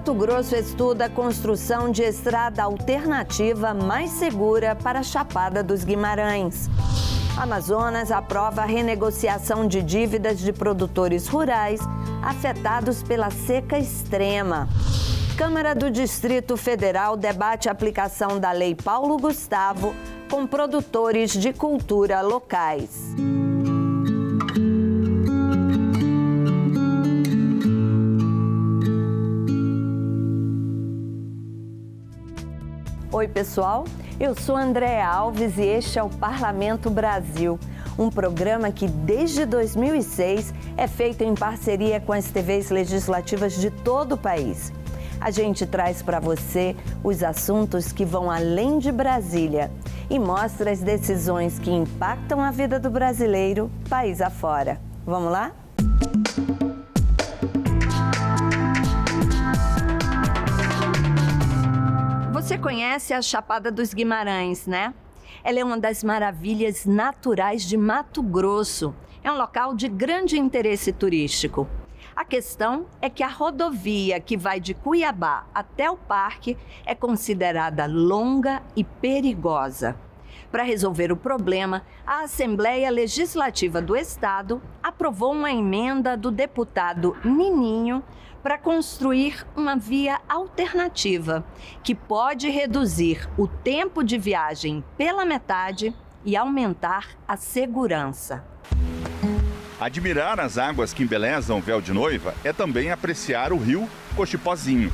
Mato Grosso estuda a construção de estrada alternativa mais segura para a Chapada dos Guimarães. Amazonas aprova a renegociação de dívidas de produtores rurais afetados pela seca extrema. Câmara do Distrito Federal debate a aplicação da Lei Paulo Gustavo com produtores de cultura locais. Oi, pessoal, eu sou Andréa Alves e este é o Parlamento Brasil, um programa que desde 2006 é feito em parceria com as TVs legislativas de todo o país. A gente traz para você os assuntos que vão além de Brasília e mostra as decisões que impactam a vida do brasileiro país afora. Vamos lá? Você conhece a Chapada dos Guimarães, né? Ela é uma das maravilhas naturais de Mato Grosso. É um local de grande interesse turístico. A questão é que a rodovia que vai de Cuiabá até o parque é considerada longa e perigosa. Para resolver o problema, a Assembleia Legislativa do Estado aprovou uma emenda do deputado Nininho para construir uma via alternativa, que pode reduzir o tempo de viagem pela metade e aumentar a segurança. Admirar as águas que embelezam o véu de noiva é também apreciar o rio Cochipozinho.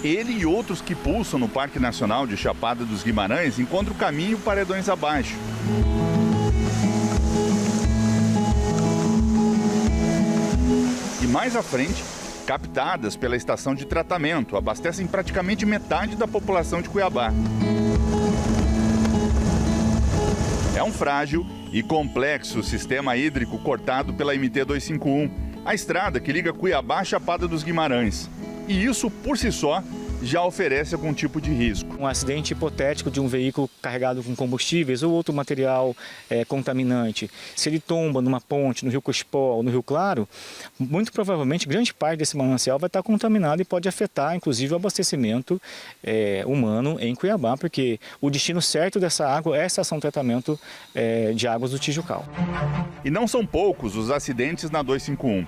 Ele e outros que pulsam no Parque Nacional de Chapada dos Guimarães encontram o caminho paredões abaixo. E mais à frente, captadas pela estação de tratamento, abastecem praticamente metade da população de Cuiabá. É um frágil e complexo sistema hídrico cortado pela MT-251, a estrada que liga Cuiabá à Chapada dos Guimarães. E isso, por si só, já oferece algum tipo de risco. Um acidente hipotético de um veículo carregado com combustíveis ou outro material contaminante, se ele tomba numa ponte, no rio Cochipó ou no rio Claro, muito provavelmente grande parte desse manancial vai estar contaminado e pode afetar, inclusive, o abastecimento humano em Cuiabá, porque o destino certo dessa água é a estação de tratamento de águas do Tijucal. E não são poucos os acidentes na 251.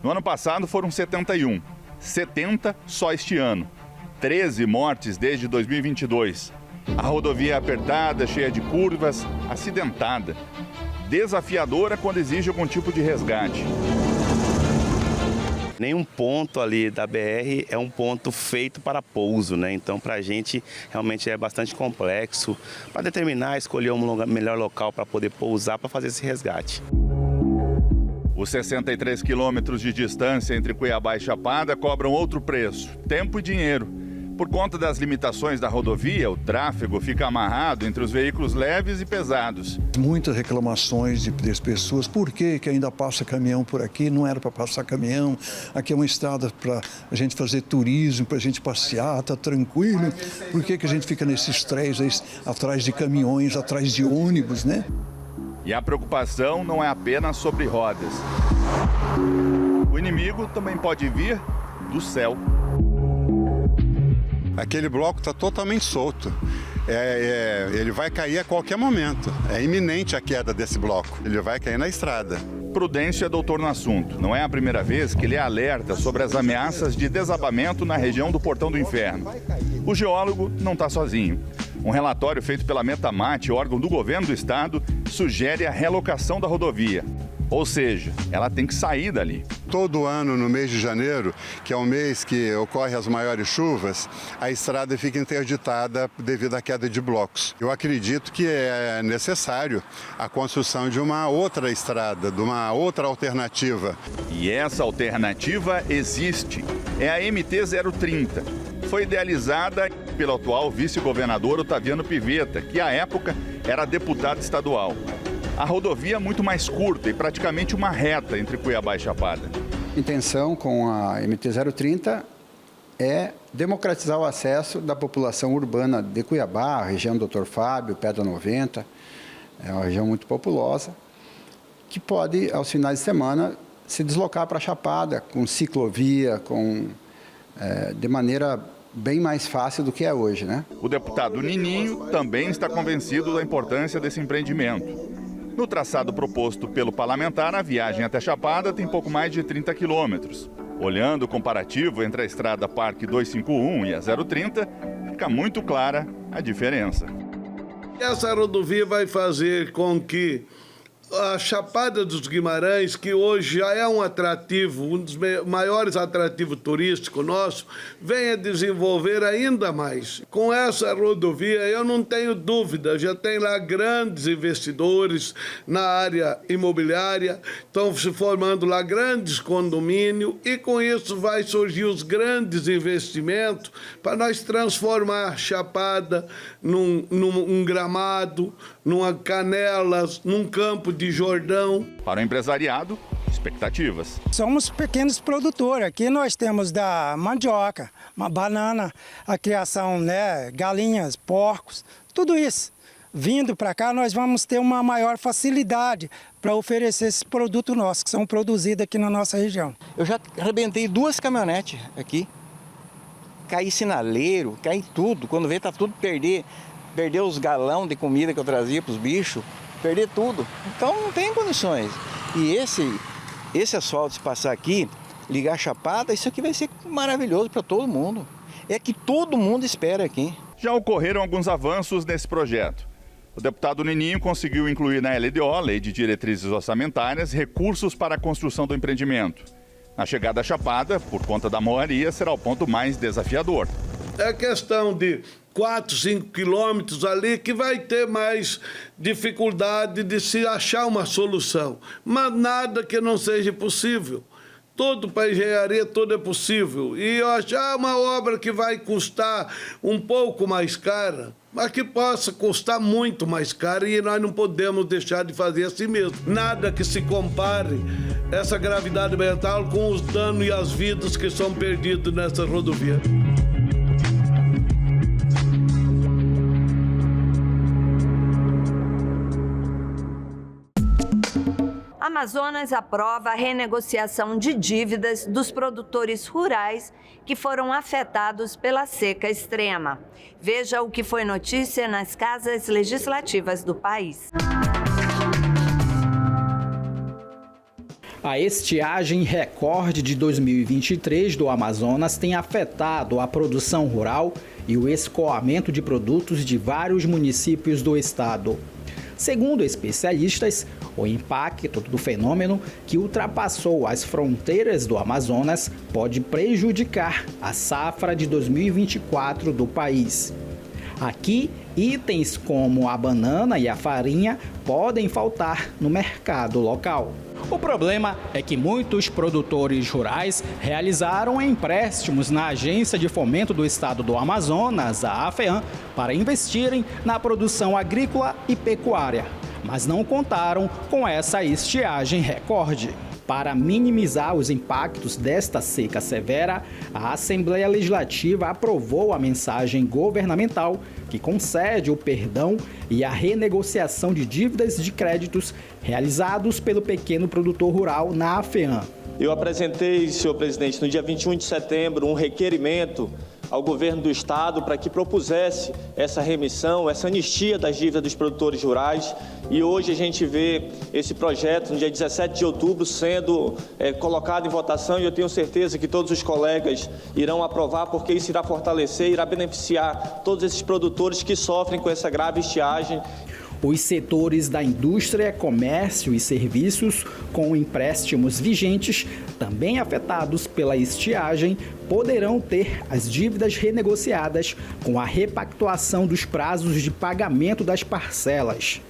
No ano passado foram 71, 70 só este ano. 13 mortes desde 2022. A rodovia é apertada, cheia de curvas, acidentada. Desafiadora quando exige algum tipo de resgate. Nenhum ponto ali da BR é um ponto feito para pouso, né? Então, para a gente, realmente é bastante complexo para determinar, escolher um melhor local para poder pousar, para fazer esse resgate. Os 63 quilômetros de distância entre Cuiabá e Chapada cobram outro preço, tempo e dinheiro. Por conta das limitações da rodovia, o tráfego fica amarrado entre os veículos leves e pesados. Muitas reclamações das pessoas, por que ainda passa caminhão por aqui? Não era para passar caminhão, aqui é uma estrada para a gente fazer turismo, para a gente passear, tá tranquilo. Por que a gente fica nesses trens atrás de caminhões, atrás de ônibus, né? E a preocupação não é apenas sobre rodas. O inimigo também pode vir do céu. Aquele bloco está totalmente solto. Ele vai cair a qualquer momento. É iminente a queda desse bloco. Ele vai cair na estrada. Prudência é doutor no assunto. Não é a primeira vez que ele alerta sobre as ameaças de desabamento na região do Portão do Inferno. O geólogo não está sozinho. Um relatório feito pela Metamate, órgão do governo do estado, sugere a relocação da rodovia. Ou seja, ela tem que sair dali. Todo ano, no mês de janeiro, que é o mês que ocorrem as maiores chuvas, a estrada fica interditada devido à queda de blocos. Eu acredito que é necessário a construção de uma outra estrada, de uma outra alternativa. E essa alternativa existe. É a MT-030. Foi idealizada pelo atual vice-governador Otaviano Pivetta, que à época era deputado estadual. A rodovia é muito mais curta e praticamente uma reta entre Cuiabá e Chapada. A intenção com a MT-030 é democratizar o acesso da população urbana de Cuiabá, a região do Dr. Fábio, Pedra 90, é uma região muito populosa, que pode, aos finais de semana, se deslocar para a Chapada com ciclovia, de maneira bem mais fácil do que é hoje, né? O deputado Nininho também está convencido da importância desse empreendimento. No traçado proposto pelo parlamentar, a viagem até Chapada tem pouco mais de 30 quilômetros. Olhando o comparativo entre a estrada Parque 251 e a 030, fica muito clara a diferença. Essa rodovia vai fazer com que a Chapada dos Guimarães, que hoje já é um atrativo, um dos maiores atrativos turísticos nosso, venha desenvolver ainda mais. Com essa rodovia, eu não tenho dúvida, já tem lá grandes investidores na área imobiliária, estão se formando lá grandes condomínios e com isso vai surgir os grandes investimentos para nós transformar a Chapada num Gramado, numa Canelas, num Campo de Jordão. Para o empresariado, expectativas. Somos pequenos produtores. Aqui nós temos da mandioca, uma banana, a criação, né, galinhas, porcos, tudo isso. Vindo para cá, nós vamos ter uma maior facilidade para oferecer esses produtos nossos, que são produzidos aqui na nossa região. Eu já arrebentei 2 caminhonetes aqui. Caí sinaleiro, caí tudo. Quando veio, tá tudo perdeu os galão de comida que eu trazia para os bichos, perder tudo. Então não tem condições. E esse asfalto, se passar aqui, ligar a Chapada, isso aqui vai ser maravilhoso para todo mundo. É que todo mundo espera aqui. Já ocorreram alguns avanços nesse projeto. O deputado Nininho conseguiu incluir na LDO, Lei de Diretrizes Orçamentárias, recursos para a construção do empreendimento. Na chegada à Chapada, por conta da moaria, será o ponto mais desafiador. É questão de 4, 5 quilômetros ali que vai ter mais dificuldade de se achar uma solução. Mas nada que não seja possível. Tudo para engenharia, tudo é possível. E eu achar uma obra que vai custar um pouco mais cara, mas que possa custar muito mais cara e nós não podemos deixar de fazer assim mesmo. Nada que se compare essa gravidade ambiental com os danos e as vidas que são perdidos nessa rodovia. Amazonas aprova a renegociação de dívidas dos produtores rurais que foram afetados pela seca extrema. Veja o que foi notícia nas casas legislativas do país. A estiagem recorde de 2023 do Amazonas tem afetado a produção rural e o escoamento de produtos de vários municípios do estado. Segundo especialistas, o impacto do fenômeno, que ultrapassou as fronteiras do Amazonas, pode prejudicar a safra de 2024 do país. Aqui, itens como a banana e a farinha podem faltar no mercado local. O problema é que muitos produtores rurais realizaram empréstimos na Agência de Fomento do Estado do Amazonas, a AFEAM, para investirem na produção agrícola e pecuária, mas não contaram com essa estiagem recorde. Para minimizar os impactos desta seca severa, a Assembleia Legislativa aprovou a mensagem governamental que concede o perdão e a renegociação de dívidas de créditos realizados pelo pequeno produtor rural na AFEAM. Eu apresentei, senhor presidente, no dia 21 de setembro, um requerimento ao governo do estado para que propusesse essa remissão, essa anistia das dívidas dos produtores rurais. E hoje a gente vê esse projeto, no dia 17 de outubro, sendo colocado em votação, e eu tenho certeza que todos os colegas irão aprovar, porque isso irá fortalecer, irá beneficiar todos esses produtores que sofrem com essa grave estiagem. Os setores da indústria, comércio e serviços, com empréstimos vigentes, também afetados pela estiagem, poderão ter as dívidas renegociadas com a repactuação dos prazos de pagamento das parcelas.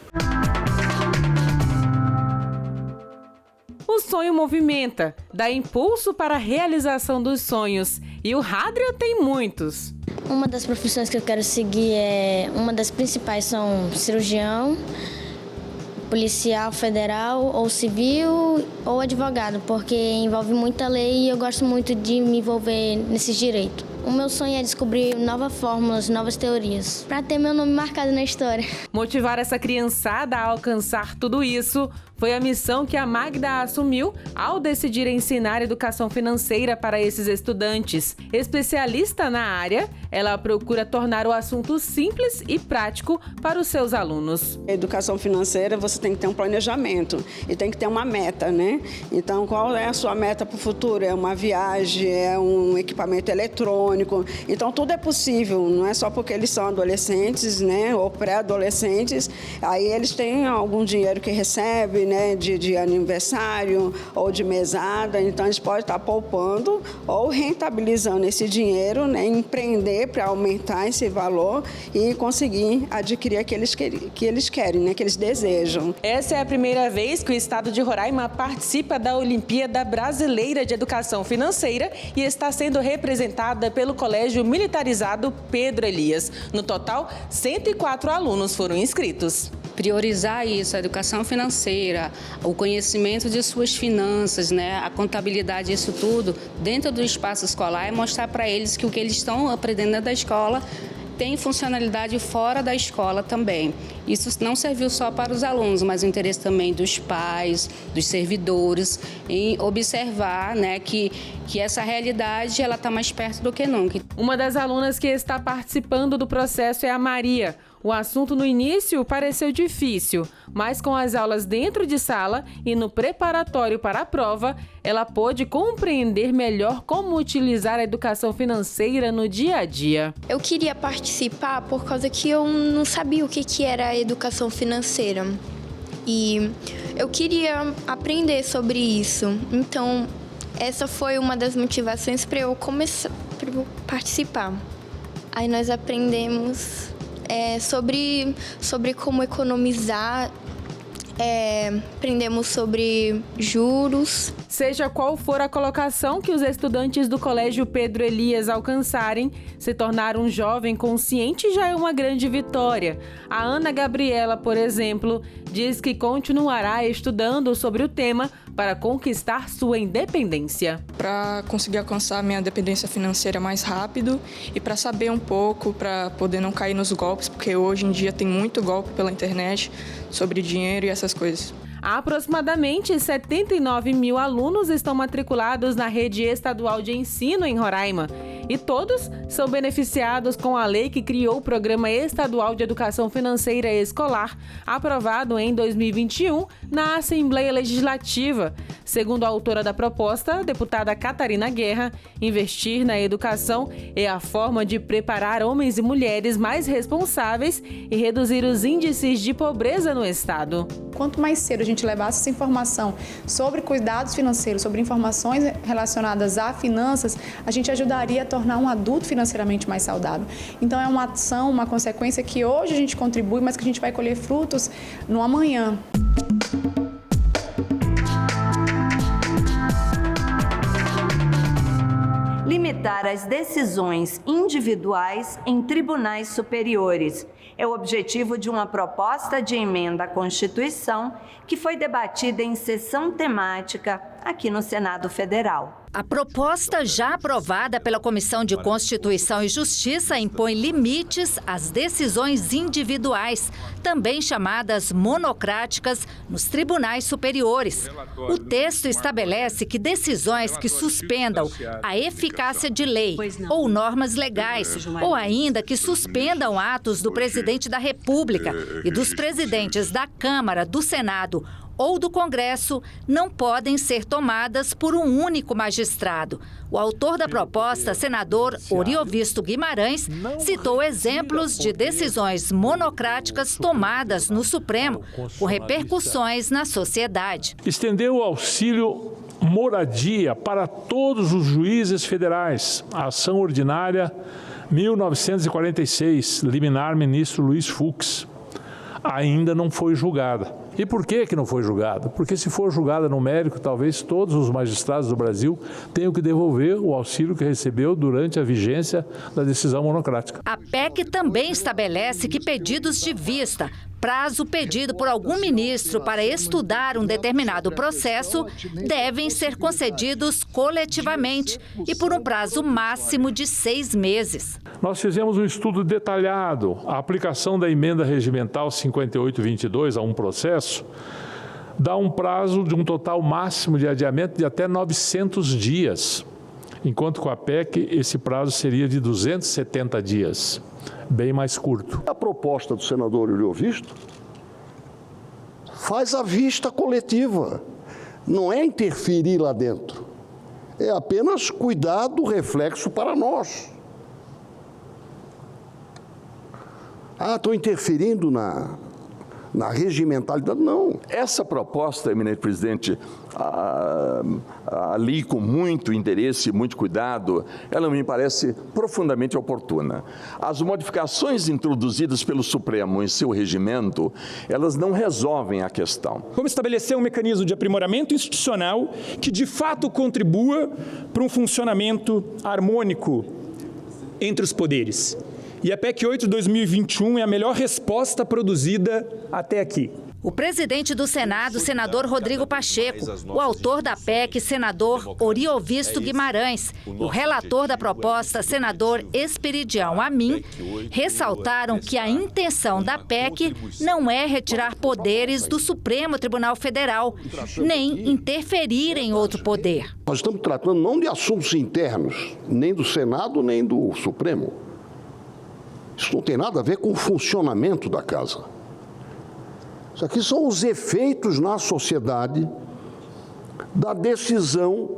O sonho movimenta, dá impulso para a realização dos sonhos, e o Hadria tem muitos. Uma das profissões que eu quero seguir uma das principais são cirurgião, policial federal ou civil ou advogado, porque envolve muita lei e eu gosto muito de me envolver nesses direitos. O meu sonho é descobrir novas fórmulas, novas teorias, para ter meu nome marcado na história. Motivar essa criançada a alcançar tudo isso foi a missão que a Magda assumiu ao decidir ensinar educação financeira para esses estudantes. Especialista na área, ela procura tornar o assunto simples e prático para os seus alunos. A educação financeira, você tem que ter um planejamento e tem que ter uma meta, né? Então, qual é a sua meta para o futuro? É uma viagem, é um equipamento eletrônico. Então, tudo é possível, não é só porque eles são adolescentes, né, ou pré-adolescentes, aí eles têm algum dinheiro que recebem, né, de aniversário ou de mesada, então eles podem estar poupando ou rentabilizando esse dinheiro, né, empreender para aumentar esse valor e conseguir adquirir aqueles que eles querem, né, que eles desejam. Essa é a primeira vez que o estado de Roraima participa da Olimpíada Brasileira de Educação Financeira e está sendo representada pelo Colégio Militarizado Pedro Elias. No total, 104 alunos foram inscritos. Priorizar isso, a educação financeira, o conhecimento de suas finanças, né, a contabilidade, isso tudo, dentro do espaço escolar, é mostrar para eles que o que eles estão aprendendo dentro da escola tem funcionalidade fora da escola também. Isso não serviu só para os alunos, mas o interesse também dos pais, dos servidores, em observar, né, que essa realidade ela está mais perto do que nunca. Uma das alunas que está participando do processo é a Maria. O assunto no início pareceu difícil, mas com as aulas dentro de sala e no preparatório para a prova, ela pôde compreender melhor como utilizar a educação financeira no dia a dia. Eu queria participar por causa que eu não sabia o que era a educação financeira. E eu queria aprender sobre isso. Então, essa foi uma das motivações para eu começar a participar. Aí nós aprendemos sobre como economizar, aprendemos sobre juros. Seja qual for a colocação que os estudantes do Colégio Pedro Elias alcançarem, se tornar um jovem consciente já é uma grande vitória. A Ana Gabriela, por exemplo, diz que continuará estudando sobre o tema para conquistar sua independência. Para conseguir alcançar minha dependência financeira mais rápido e para saber um pouco, para poder não cair nos golpes, porque hoje em dia tem muito golpe pela internet sobre dinheiro e essas coisas. Aproximadamente 79 mil alunos estão matriculados na rede estadual de ensino em Roraima. E todos são beneficiados com a lei que criou o Programa Estadual de Educação Financeira Escolar, aprovado em 2021 na Assembleia Legislativa. Segundo a autora da proposta, a deputada Catarina Guerra, investir na educação é a forma de preparar homens e mulheres mais responsáveis e reduzir os índices de pobreza no estado. Quanto mais cedo a gente levasse essa informação sobre cuidados financeiros, sobre informações relacionadas a finanças, a gente ajudaria a tornar um adulto financeiramente mais saudável. Então é uma ação, uma consequência que hoje a gente contribui, mas que a gente vai colher frutos no amanhã. Limitar as decisões individuais em tribunais superiores é o objetivo de uma proposta de emenda à Constituição que foi debatida em sessão temática aqui no Senado Federal. A proposta já aprovada pela Comissão de Constituição e Justiça impõe limites às decisões individuais, também chamadas monocráticas, nos tribunais superiores. O texto estabelece que decisões que suspendam a eficácia de lei ou normas legais, ou ainda que suspendam atos do presidente da República e dos presidentes da Câmara, do Senado ou do Congresso, não podem ser tomadas por um único magistrado. O autor da proposta, senador Oriovisto Guimarães, citou exemplos de decisões monocráticas tomadas no Supremo, com repercussões na sociedade. Estendeu o auxílio moradia para todos os juízes federais. A ação ordinária 1946, liminar ministro Luiz Fux, ainda não foi julgada. E por que não foi julgada? Porque se for julgada no mérito, talvez todos os magistrados do Brasil tenham que devolver o auxílio que recebeu durante a vigência da decisão monocrática. A PEC também estabelece que pedidos de vista, prazo pedido por algum ministro para estudar um determinado processo, devem ser concedidos coletivamente e por um prazo máximo de 6 meses. Nós fizemos um estudo detalhado. A aplicação da emenda regimental 5822 a um processo dá um prazo de um total máximo de adiamento de até 900 dias, enquanto com a PEC esse prazo seria de 270 dias. Bem mais curto. A proposta do senador Ullovisto faz a vista coletiva, não é interferir lá dentro, é apenas cuidar do reflexo para nós. Estou interferindo na regimentalidade. Não. Essa proposta, eminente presidente, ali com muito interesse e muito cuidado, ela me parece profundamente oportuna. As modificações introduzidas pelo Supremo em seu regimento, elas não resolvem a questão. Como estabelecer um mecanismo de aprimoramento institucional que de fato contribua para um funcionamento harmônico entre os poderes. E a PEC 8 de 2021 é a melhor resposta produzida até aqui. O presidente do Senado, senador Rodrigo Pacheco, o autor da PEC, senador Oriovisto Guimarães, o relator da proposta, senador Esperidião Amin, ressaltaram que a intenção da PEC não é retirar poderes do Supremo Tribunal Federal, nem interferir em outro poder. Nós estamos tratando não de assuntos internos, nem do Senado, nem do Supremo. Isso não tem nada a ver com o funcionamento da casa. Isso aqui são os efeitos na sociedade da decisão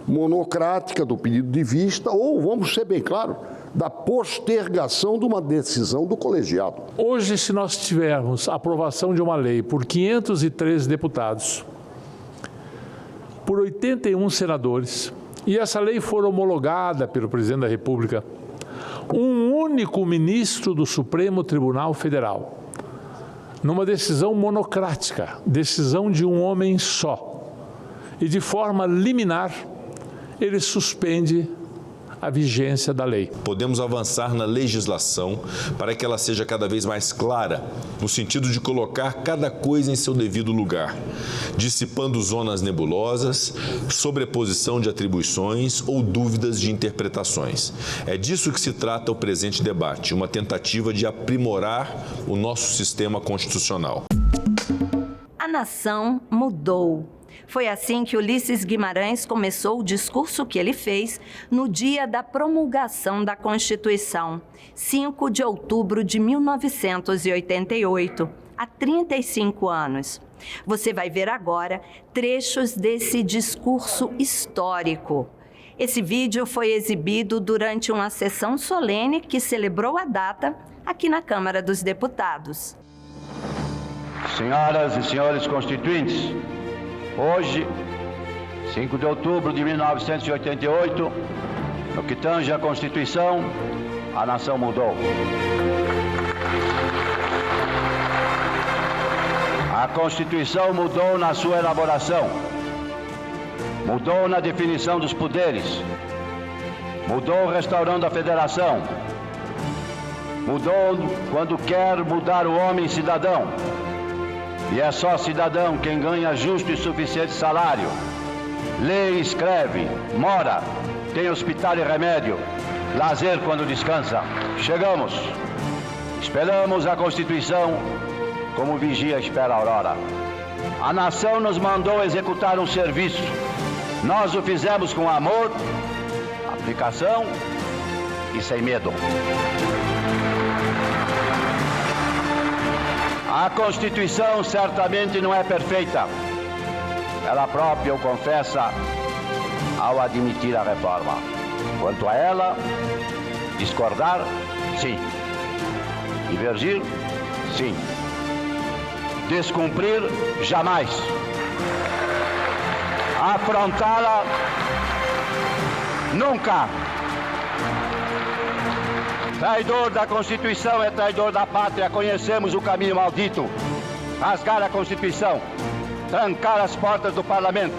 monocrática do pedido de vista ou, vamos ser bem claros, da postergação de uma decisão do colegiado. Hoje, se nós tivermos a aprovação de uma lei por 513 deputados, por 81 senadores, e essa lei for homologada pelo presidente da República, um único ministro do Supremo Tribunal Federal, numa decisão monocrática, decisão de um homem só, e de forma liminar, ele suspende a vigência da lei. Podemos avançar na legislação para que ela seja cada vez mais clara, no sentido de colocar cada coisa em seu devido lugar, dissipando zonas nebulosas, sobreposição de atribuições ou dúvidas de interpretações. É disso que se trata o presente debate, uma tentativa de aprimorar o nosso sistema constitucional. A nação mudou. Foi assim que Ulisses Guimarães começou o discurso que ele fez no dia da promulgação da Constituição, 5 de outubro de 1988, há 35 anos. Você vai ver agora trechos desse discurso histórico. Esse vídeo foi exibido durante uma sessão solene que celebrou a data aqui na Câmara dos Deputados. Senhoras e senhores constituintes, hoje, 5 de outubro de 1988, no que tange à Constituição, a nação mudou. A Constituição mudou na sua elaboração, mudou na definição dos poderes, mudou restaurando a federação, mudou quando quer mudar o homem cidadão. E é só cidadão quem ganha justo e suficiente salário, lê e escreve, mora, tem hospital e remédio, lazer quando descansa. Chegamos, esperamos a Constituição como vigia espera a aurora. A nação nos mandou executar um serviço. Nós o fizemos com amor, aplicação e sem medo. A Constituição certamente não é perfeita. Ela própria o confessa ao admitir a reforma. Quanto a ela, discordar, sim. Divergir, sim. Descumprir, jamais. Afrontá-la, nunca. Traidor da Constituição é traidor da pátria. Conhecemos o caminho maldito. rasgar a Constituição, trancar as portas do Parlamento,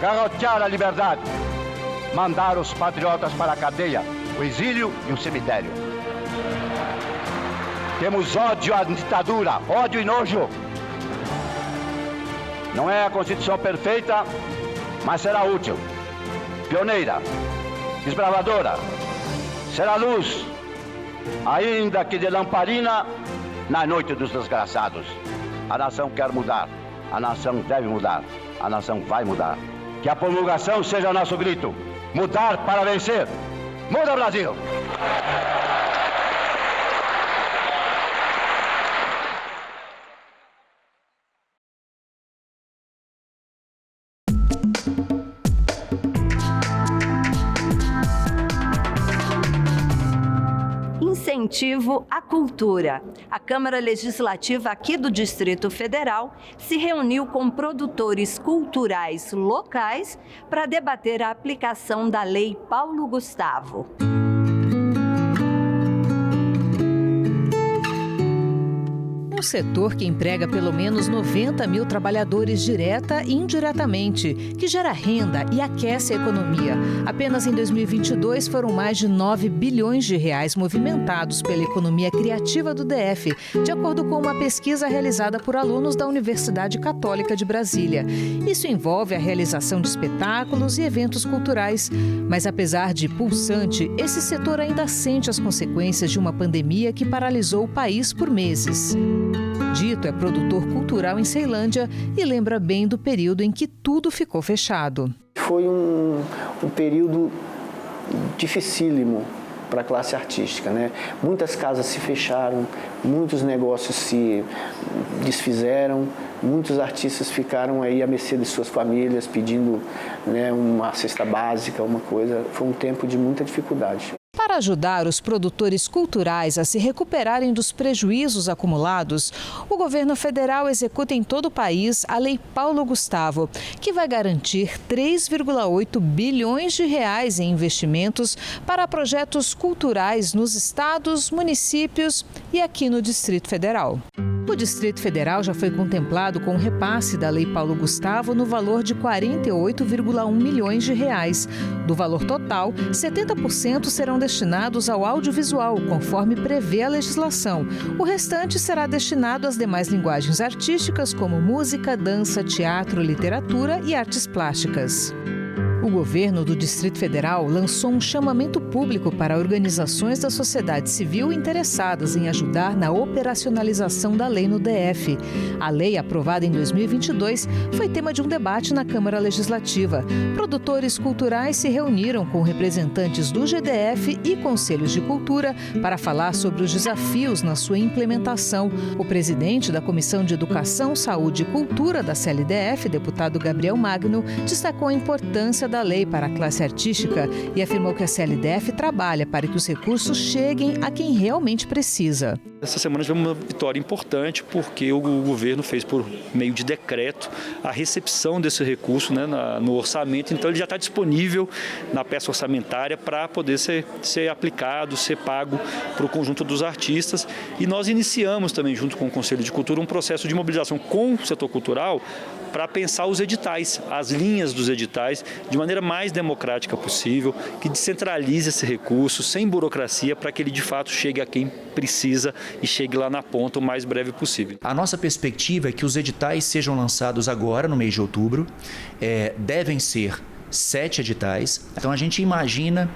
garrotear a liberdade, mandar os patriotas para a cadeia, o exílio e o cemitério. Temos ódio à ditadura, ódio e nojo. Não é a Constituição perfeita, mas será útil, pioneira, desbravadora, será luz, ainda que de lamparina, na noite dos desgraçados. A nação quer mudar, a nação deve mudar, a nação vai mudar. Que a promulgação seja nosso grito, mudar para vencer. Muda, Brasil! Incentivo à cultura. A Câmara Legislativa aqui do Distrito Federal se reuniu com produtores culturais locais para debater a aplicação da Lei Paulo Gustavo. Um setor que emprega pelo menos 90 mil trabalhadores direta e indiretamente, que gera renda e aquece a economia. Apenas em 2022 foram mais de 9 bilhões de reais movimentados pela economia criativa do DF, de acordo com uma pesquisa realizada por alunos da Universidade Católica de Brasília. Isso envolve a realização de espetáculos e eventos culturais. Mas apesar de pulsante, esse setor ainda sente as consequências de uma pandemia que paralisou o país por meses. Dito é produtor cultural em Ceilândia e lembra bem do período em que tudo ficou fechado. Foi um período dificílimo para a classe artística, né? Muitas casas se fecharam, muitos negócios se desfizeram, muitos artistas ficaram aí à mercê de suas famílias pedindo, né, uma cesta básica, uma coisa. Foi um tempo de muita dificuldade. Para ajudar os produtores culturais a se recuperarem dos prejuízos acumulados, o governo federal executa em todo o país a Lei Paulo Gustavo, que vai garantir 3,8 bilhões de reais em investimentos para projetos culturais nos estados, municípios e aqui no Distrito Federal. O Distrito Federal já foi contemplado com o repasse da Lei Paulo Gustavo no valor de 48,1 milhões de reais. Do valor total, 70% serão destinados ao audiovisual, conforme prevê a legislação. O restante será destinado às demais linguagens artísticas, como música, dança, teatro, literatura e artes plásticas. O governo do Distrito Federal lançou um chamamento público para organizações da sociedade civil interessadas em ajudar na operacionalização da lei no DF. A lei, aprovada em 2022, foi tema de um debate na Câmara Legislativa. Produtores culturais se reuniram com representantes do GDF e conselhos de cultura para falar sobre os desafios na sua implementação. O presidente da Comissão de Educação, Saúde e Cultura da CLDF, deputado Gabriel Magno, destacou a importância da lei para a classe artística e afirmou que a CLDF trabalha para que os recursos cheguem a quem realmente precisa. Essa semana tivemos uma vitória importante porque o governo fez por meio de decreto a recepção desse recurso, né, no orçamento, então ele já está disponível na peça orçamentária para poder ser aplicado, ser pago para o conjunto dos artistas. E nós iniciamos também, junto com o Conselho de Cultura, um processo de mobilização com o setor cultural para pensar os editais, as linhas dos editais, de maneira mais democrática possível, que descentralize esse recurso, sem burocracia, para que ele de fato chegue a quem precisa e chegue lá na ponta o mais breve possível. A nossa perspectiva é que os editais sejam lançados agora, no mês de outubro, devem ser 7 editais. Então a gente imagina,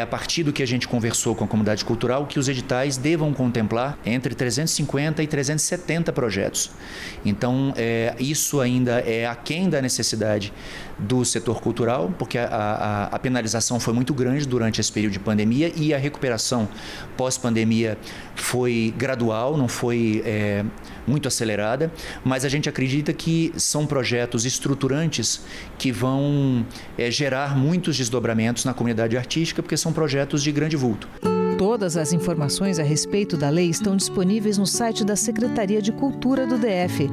a partir do que a gente conversou com a comunidade cultural, que os editais devam contemplar entre 350 e 370 projetos. Então isso ainda é aquém da necessidade do setor cultural, porque a penalização foi muito grande durante esse período de pandemia e a recuperação pós-pandemia foi gradual, não foi muito acelerada, mas a gente acredita que são projetos estruturantes que vão gerar muitos desdobramentos na comunidade artística, porque são projetos de grande vulto. Todas as informações a respeito da lei estão disponíveis no site da Secretaria de Cultura do DF.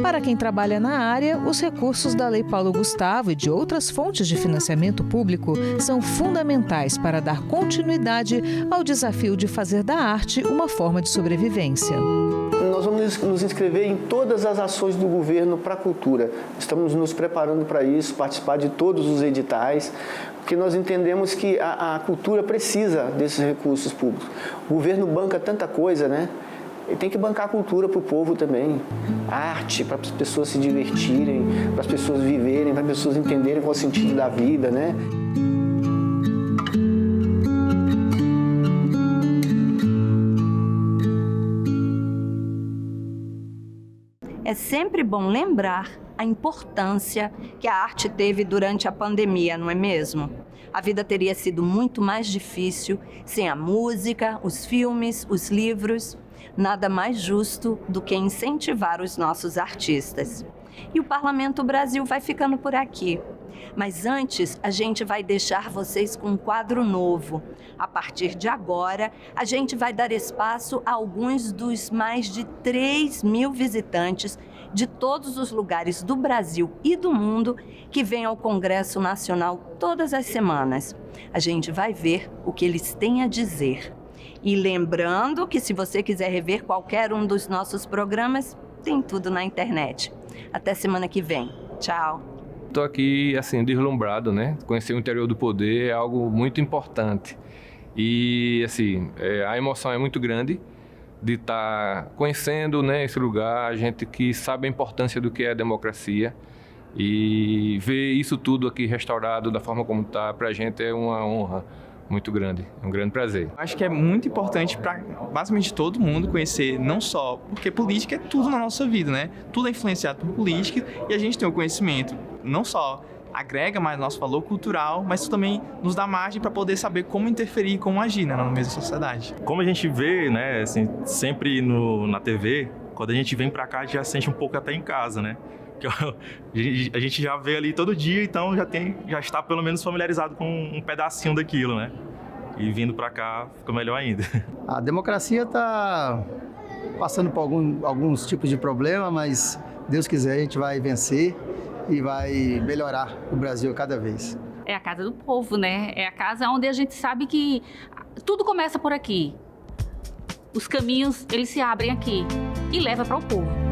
Para quem trabalha na área, os recursos da Lei Paulo Gustavo e de outras fontes de financiamento público são fundamentais para dar continuidade ao desafio de fazer da arte uma forma de sobrevivência. Nós vamos nos inscrever em todas as ações do governo para a cultura. Estamos nos preparando para isso, participar de todos os editais, porque nós entendemos que a cultura precisa desses recursos públicos. O governo banca tanta coisa, né? Ele tem que bancar a cultura para o povo também. A arte, para as pessoas se divertirem, para as pessoas viverem, para as pessoas entenderem qual é o sentido da vida, né? É sempre bom lembrar a importância que a arte teve durante a pandemia, não é mesmo? A vida teria sido muito mais difícil sem a música, os filmes, os livros. Nada mais justo do que incentivar os nossos artistas. E o Parlamento Brasil vai ficando por aqui. Mas antes, a gente vai deixar vocês com um quadro novo. A partir de agora, a gente vai dar espaço a alguns dos mais de 3.000 visitantes de todos os lugares do Brasil e do mundo que vêm ao Congresso Nacional todas as semanas. A gente vai ver o que eles têm a dizer. E lembrando que se você quiser rever qualquer um dos nossos programas, tem tudo na internet. Até semana que vem. Tchau. Estou aqui, assim, deslumbrado, né? Conhecer o interior do poder é algo muito importante. E, assim, a emoção é muito grande de estar conhecendo, né, esse lugar, gente que sabe a importância do que é a democracia. E ver isso tudo aqui restaurado da forma como está, para a gente é uma honra muito grande, é um grande prazer. Acho que é muito importante para basicamente todo mundo conhecer, não só porque política é tudo na nossa vida, né? Tudo é influenciado por política e a gente tem o conhecimento, não só agrega mais nosso valor cultural, mas também nos dá margem para poder saber como interferir e como agir, né, na mesma sociedade. Como a gente vê, né, assim, sempre na TV, quando a gente vem para cá, a gente já sente um pouco até em casa, né? A gente já vê ali todo dia, então já está pelo menos familiarizado com um pedacinho daquilo, né? E vindo para cá fica melhor ainda. A democracia está passando por alguns tipos de problema, mas Deus quiser a gente vai vencer e vai melhorar o Brasil cada vez. É a casa do povo, né? É a casa onde a gente sabe que tudo começa por aqui. Os caminhos, eles se abrem aqui e levam para o povo.